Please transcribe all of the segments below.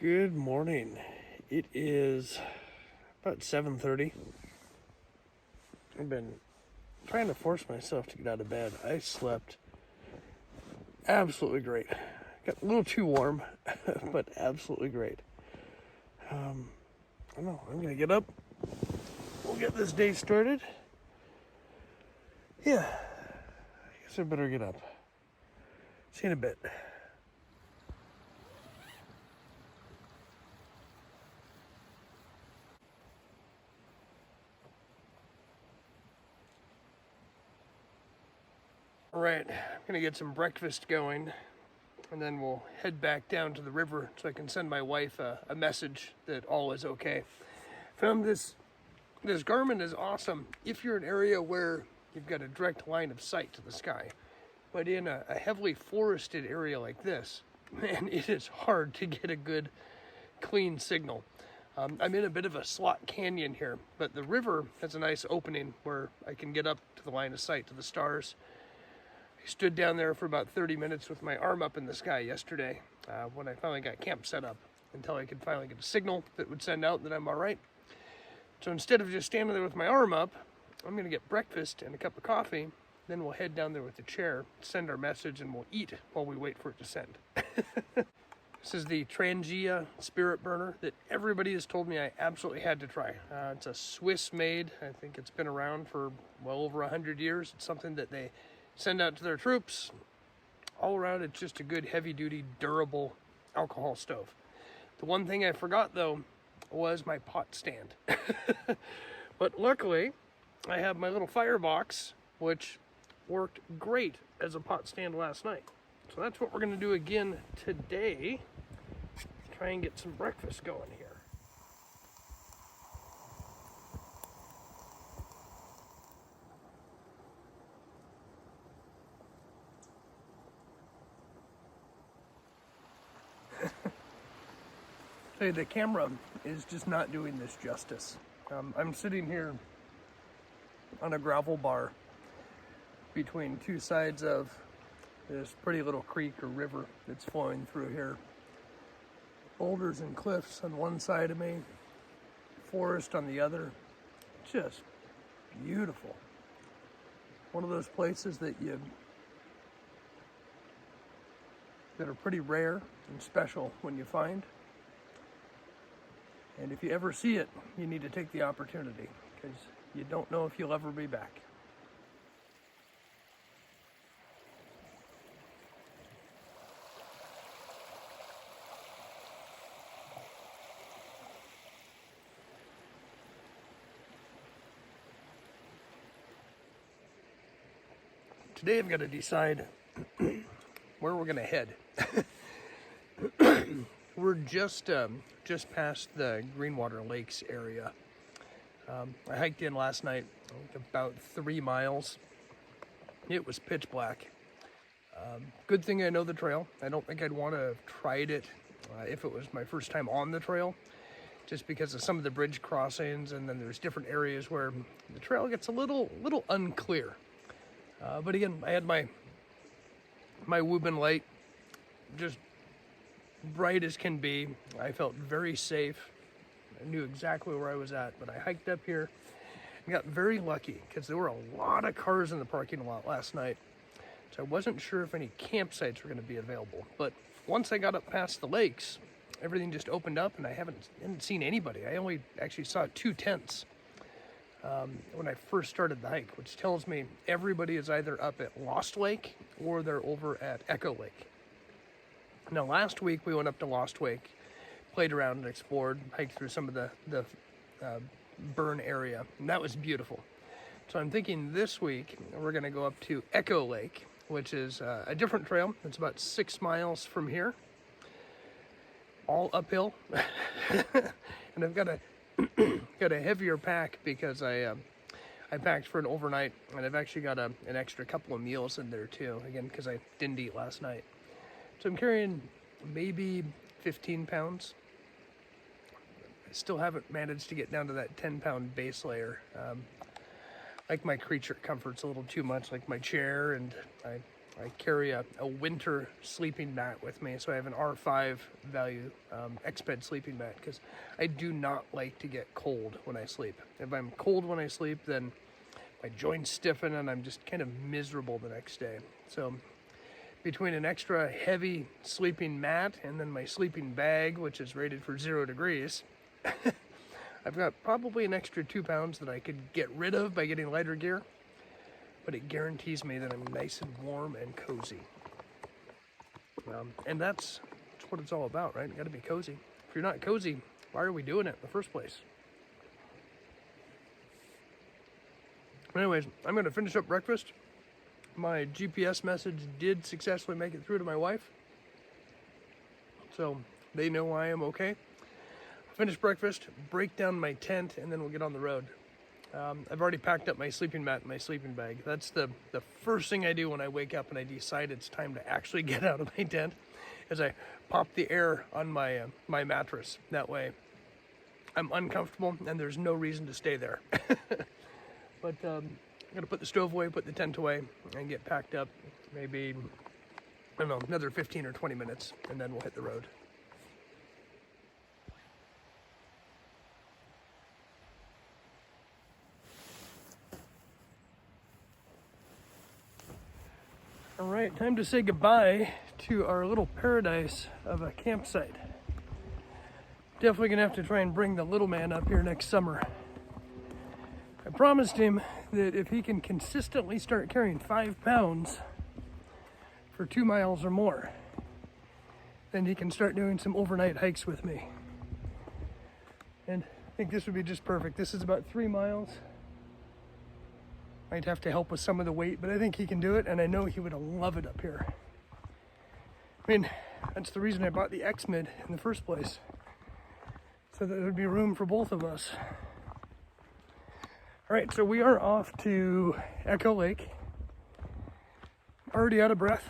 Good morning. It is about 7:30. I've been trying to force myself to get out of bed. I slept absolutely great. Got a little too warm, but absolutely great. I don't know. I'm gonna get up. We'll get this day started. Yeah, I guess I better get up. See you in a bit. All right, I'm gonna get some breakfast going, and then we'll head back down to the river so I can send my wife a message that all is okay. Found this Garmin is awesome if you're in an area where you've got a direct line of sight to the sky. But in a heavily forested area like this, man, it is hard to get a good, clean signal. I'm in a bit of a slot canyon here, but the river has a nice opening where I can get up to the line of sight to the stars. I stood down there for about 30 minutes with my arm up in the sky yesterday when I finally got camp set up, until I could finally get a signal that would send out that I'm all right. So instead of just standing there with my arm up, I'm going to get breakfast and a cup of coffee. Then we'll head down there with the chair, send our message, and we'll eat while we wait for it to send. This is the Tangia Spirit Burner that everybody has told me I absolutely had to try. It's a Swiss made. I think it's been around for well over 100 years. It's something that they send out to their troops. All around, it's just a good, heavy-duty, durable alcohol stove. The one thing I forgot, though, was my pot stand. But luckily, I have my little firebox, which worked great as a pot stand last night. So that's what we're going to do again today. Try and get some breakfast going here. Hey, the camera is just not doing this justice. I'm sitting here on a gravel bar between two sides of this pretty little creek or river that's flowing through here. Boulders and cliffs on one side of me, forest on the other. Just beautiful. One of those places that are pretty rare and special when you find. And if you ever see it, you need to take the opportunity, because you don't know if you'll ever be back. Today I've got to decide where we're going to head. We're just past the Greenwater Lakes area. I hiked in last night, about 3 miles. It was pitch black. Good thing I know the trail. I don't think I'd want to have tried it if it was my first time on the trail, just because of some of the bridge crossings, and then there's different areas where the trail gets a little unclear. But again, I had my Woobin light, just bright as can be. I felt very safe. I knew exactly where I was at, but I hiked up here and got very lucky because there were a lot of cars in the parking lot last night. So I wasn't sure if any campsites were going to be available. But once I got up past the lakes, everything just opened up, and I hadn't seen anybody. I only actually saw 2 tents when I first started the hike, which tells me everybody is either up at Lost Lake or they're over at Echo Lake. Now, last week we went up to Lost Lake, played around and explored, hiked through some of the burn area, and that was beautiful. So I'm thinking this week we're going to go up to Echo Lake, which is a different trail. It's about 6 miles from here, all uphill. And I've got a heavier pack because I packed for an overnight, and I've actually got an extra couple of meals in there too, again because I didn't eat last night. So I'm carrying maybe 15 pounds. I still haven't managed to get down to that 10-pound base layer. Like my creature comfort's a little too much, like my chair, and I I carry a winter sleeping mat with me, so I have an R5 value Exped sleeping mat because I do not like to get cold when I sleep. If I'm cold when I sleep, then my joints stiffen and I'm just kind of miserable the next day. So between an extra heavy sleeping mat and then my sleeping bag, which is rated for 0 degrees, I've got probably an extra 2 pounds that I could get rid of by getting lighter gear. But it guarantees me that I'm nice and warm and cozy. And that's what it's all about, right? You gotta be cozy. If you're not cozy, why are we doing it in the first place? Anyways, I'm gonna finish up breakfast. My GPS message did successfully make it through to my wife, so they know I am okay. Finish breakfast, break down my tent, and then we'll get on the road. I've already packed up my sleeping mat and my sleeping bag. That's the first thing I do when I wake up and I decide it's time to actually get out of my tent, is I pop the air on my my mattress. That way I'm uncomfortable and there's no reason to stay there. But I'm gonna put the stove away, put the tent away, and get packed up. Maybe, I don't know, another 15 or 20 minutes, and then we'll hit the road. All right, time to say goodbye to our little paradise of a campsite. Definitely gonna have to try and bring the little man up here next summer. I promised him that if he can consistently start carrying 5 pounds for 2 miles or more, then he can start doing some overnight hikes with me. And I think this would be just perfect. This is about 3 miles. Might have to help with some of the weight, but I think he can do it, and I know he would love it up here. I mean, that's the reason I bought the X-Mid in the first place, so that there would be room for both of us. All right, so we are off to Echo Lake. Already out of breath.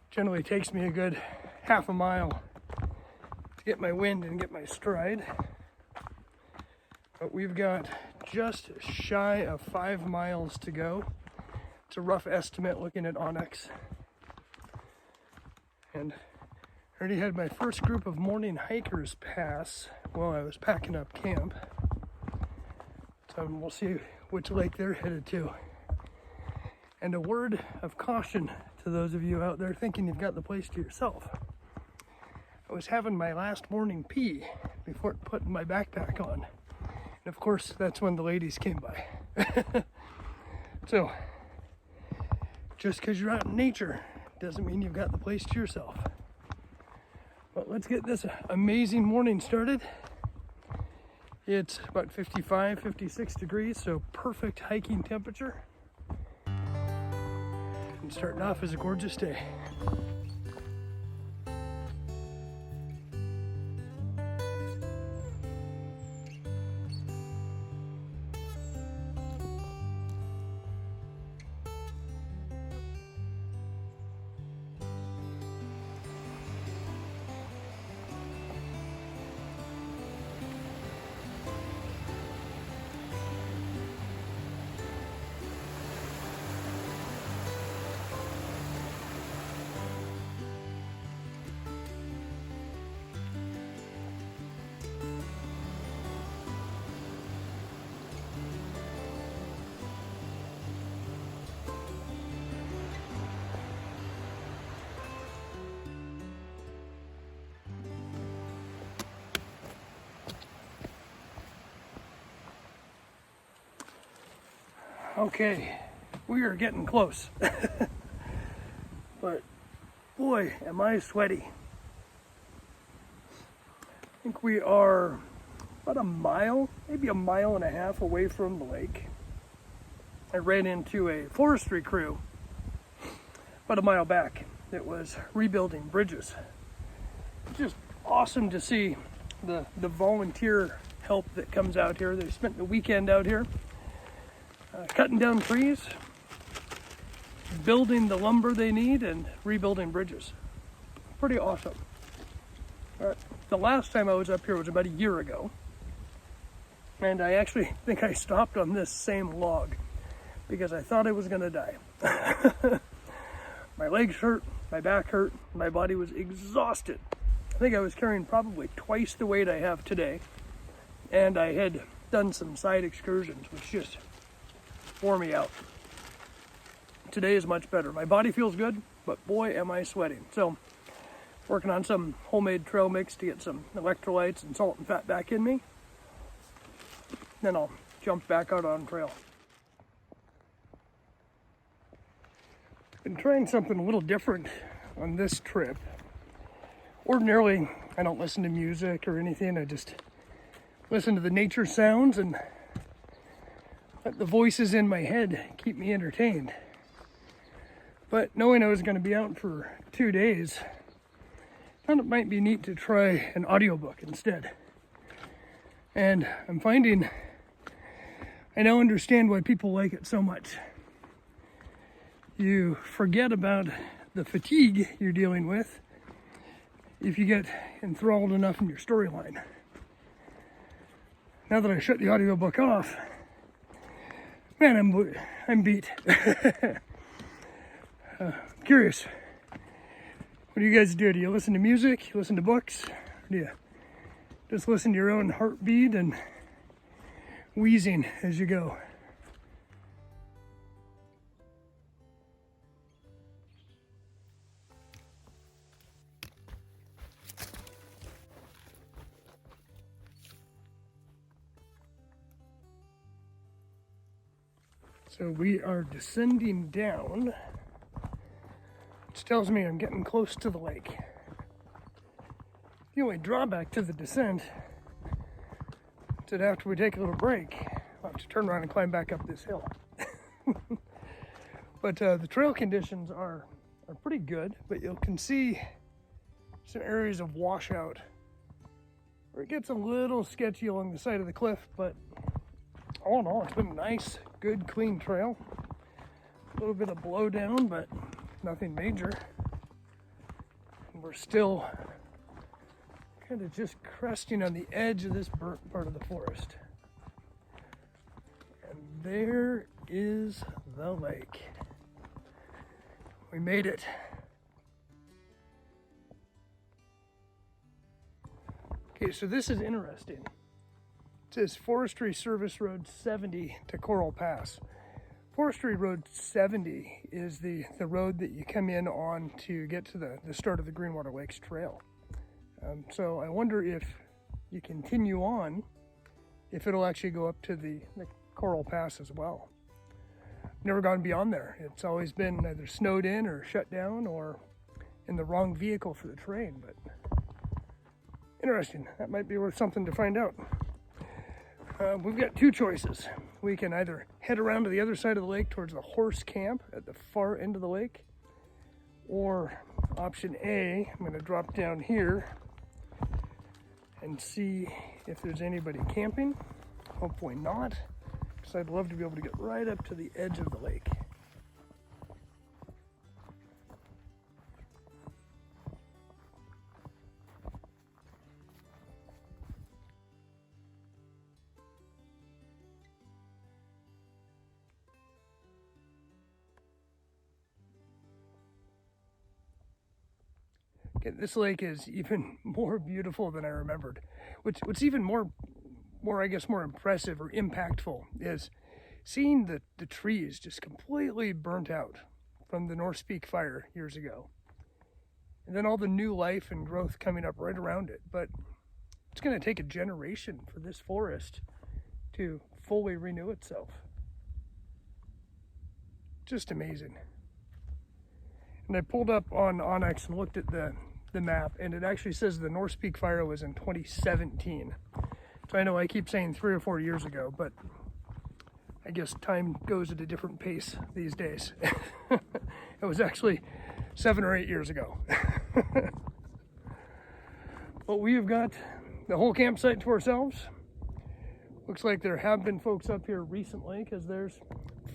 Generally takes me a good half a mile to get my wind and get my stride. But we've got just shy of 5 miles to go. It's a rough estimate looking at Onyx. And I already had my first group of morning hikers pass while I was packing up camp. So we'll see which lake they're headed to. And a word of caution to those of you out there thinking you've got the place to yourself. I was having my last morning pee before putting my backpack on. And of course, that's when the ladies came by. So, just because you're out in nature doesn't mean you've got the place to yourself. But let's get this amazing morning started. It's about 55, 56 degrees, so perfect hiking temperature. And starting off is a gorgeous day. Okay, we are getting close. But boy, am I sweaty. I think we are about a mile, maybe a mile and a half away from the lake. I ran into a forestry crew about a mile back that was rebuilding bridges. Just awesome to see the volunteer help that comes out here. They spent the weekend out here cutting down trees, building the lumber they need, and rebuilding bridges. Pretty awesome. The last time I was up here was about a year ago, and I actually think I stopped on this same log. because I thought I was gonna die. My legs hurt, my back hurt, my body was exhausted. I think I was carrying probably twice the weight I have today, and I had done some side excursions, which just wore me out. Today is much better. My body feels good, but boy, am I sweating. So, working on some homemade trail mix to get some electrolytes and salt and fat back in me. Then I'll jump back out on trail. Been trying something a little different on this trip. Ordinarily, I don't listen to music or anything. I just listen to the nature sounds and let the voices in my head keep me entertained. But knowing I was going to be out for 2 days, I thought it might be neat to try an audiobook instead. And I'm finding I now understand why people like it so much. You forget about the fatigue you're dealing with if you get enthralled enough in your storyline. Now that I shut the audiobook off, man, I'm beat. Curious, what do you guys do? Do you listen to music? You listen to books? Or do you just listen to your own heartbeat and wheezing as you go? So we are descending down, which tells me I'm getting close to the lake. The only drawback to the descent is that after we take a little break, I'll have to turn around and climb back up this hill. But the trail conditions are pretty good, but you can see some areas of washout where it gets a little sketchy along the side of the cliff, but all in all, it's been a nice, good, clean trail. A little bit of blowdown, but nothing major. And we're still kind of just cresting on the edge of this burnt part of the forest. And there is the lake. We made it. Okay, so this is interesting. It says Forestry Service Road 70 to Coral Pass. Forestry Road 70 is the road that you come in on to get to the start of the Greenwater Lakes Trail. So I wonder if you continue on, if it'll actually go up to the Coral Pass as well. Never gone beyond there. It's always been either snowed in or shut down or in the wrong vehicle for the train, but interesting. That might be worth something to find out. We've got two choices. We can either head around to the other side of the lake towards the horse camp at the far end of the lake, or option A, I'm going to drop down here and see if there's anybody camping. Hopefully not, because I'd love to be able to get right up to the edge of the lake. This lake is even more beautiful than I remembered. What's even more I guess more impressive or impactful is seeing the trees just completely burnt out from the Norse Peak fire years ago. And then all the new life and growth coming up right around it. But it's going to take a generation for this forest to fully renew itself. Just amazing. And I pulled up on Onyx and looked at the map, and it actually says the Norse Peak fire was in 2017. So I know I keep saying 3 or 4 years ago, but I guess time goes at a different pace these days. It was actually 7 or 8 years ago. But we have got the whole campsite to ourselves. Looks like there have been folks up here recently, because there's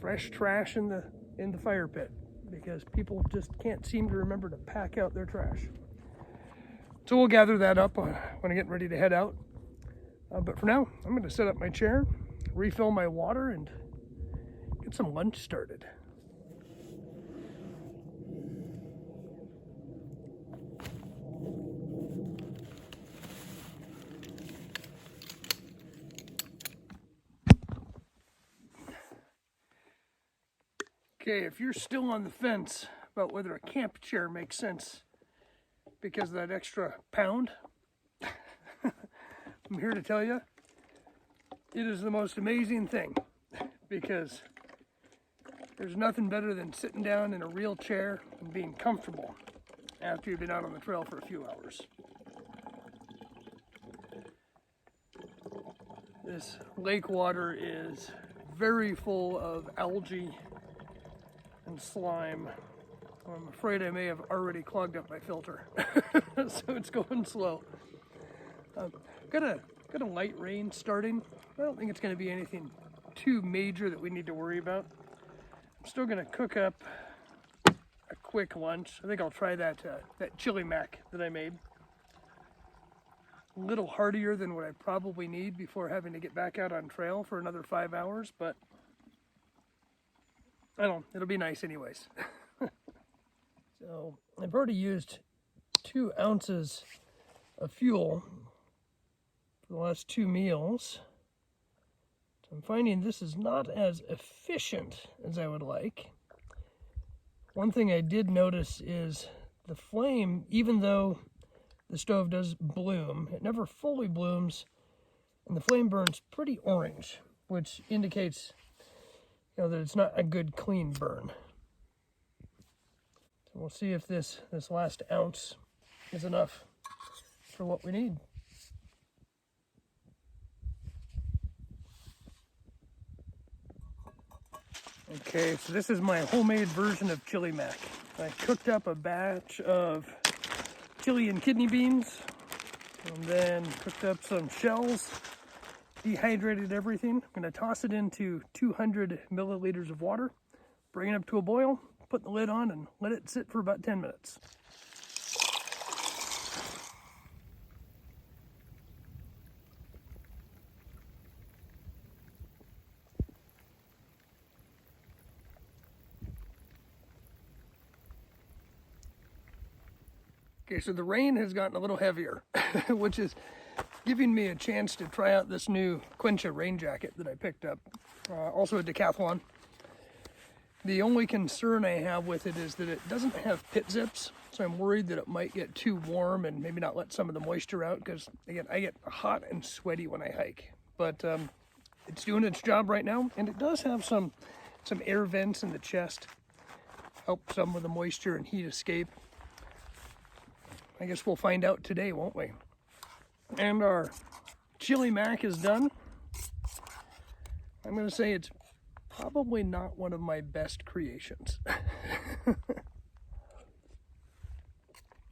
fresh trash in the fire pit, because people just can't seem to remember to pack out their trash. So we'll gather that up when I get ready to head out. But for now, I'm going to set up my chair, refill my water, and get get some lunch started. Okay, if you're still on the fence about whether a camp chair makes sense because of that extra pound, I'm here to tell you, it is the most amazing thing, because there's nothing better than sitting down in a real chair and being comfortable after you've been out on the trail for a few hours. This lake water is very full of algae and slime. I'm afraid I may have already clogged up my filter, so it's going slow. Got a light rain starting. I don't think it's going to be anything too major that we need to worry about. I'm still going to cook up a quick lunch. I think I'll try that chili mac that I made. A little heartier than what I probably need before having to get back out on trail for another 5 hours, but I don't know, it'll be nice anyways. So I've already used 2 ounces of fuel for the last 2 meals. So I'm finding this is not as efficient as I would like. One thing I did notice is the flame, even though the stove does bloom, it never fully blooms, and the flame burns pretty orange, which indicates, that it's not a good clean burn. So we'll see if this last ounce is enough for what we need. Okay, so this is my homemade version of chili mac. I cooked up a batch of chili and kidney beans, and then cooked up some shells, dehydrated everything. I'm going to toss it into 200 milliliters of water, bring it up to a boil, put the lid on, and let it sit for about 10 minutes. Okay, so the rain has gotten a little heavier, which is giving me a chance to try out this new Quencha rain jacket that I picked up, also a Decathlon. The only concern I have with it is that it doesn't have pit zips, so I'm worried that it might get too warm and maybe not let some of the moisture out, because again, I get hot and sweaty when I hike. But it's doing its job right now, and it does have some air vents in the chest, help some with the moisture and heat escape. I guess we'll find out today, won't we? And our chili mac is done. I'm going to say it's probably not one of my best creations.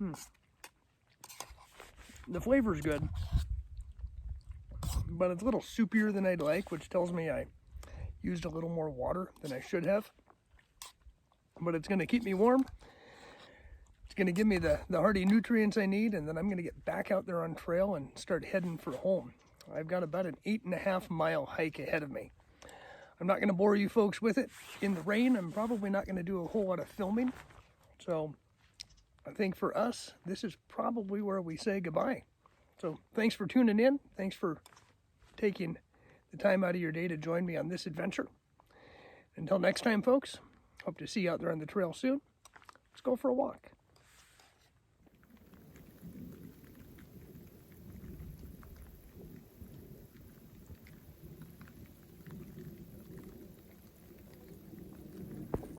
The flavor's good, but it's a little soupier than I'd like, which tells me I used a little more water than I should have. But it's going to keep me warm. It's going to give me the hearty nutrients I need, and then I'm going to get back out there on trail and start heading for home. I've got about an 8.5 mile hike ahead of me. I'm not going to bore you folks with it in the rain. I'm probably not going to do a whole lot of filming. So I think for us, this is probably where we say goodbye. So thanks for tuning in. Thanks for taking the time out of your day to join me on this adventure. Until next time, folks, hope to see you out there on the trail soon. Let's go for a walk.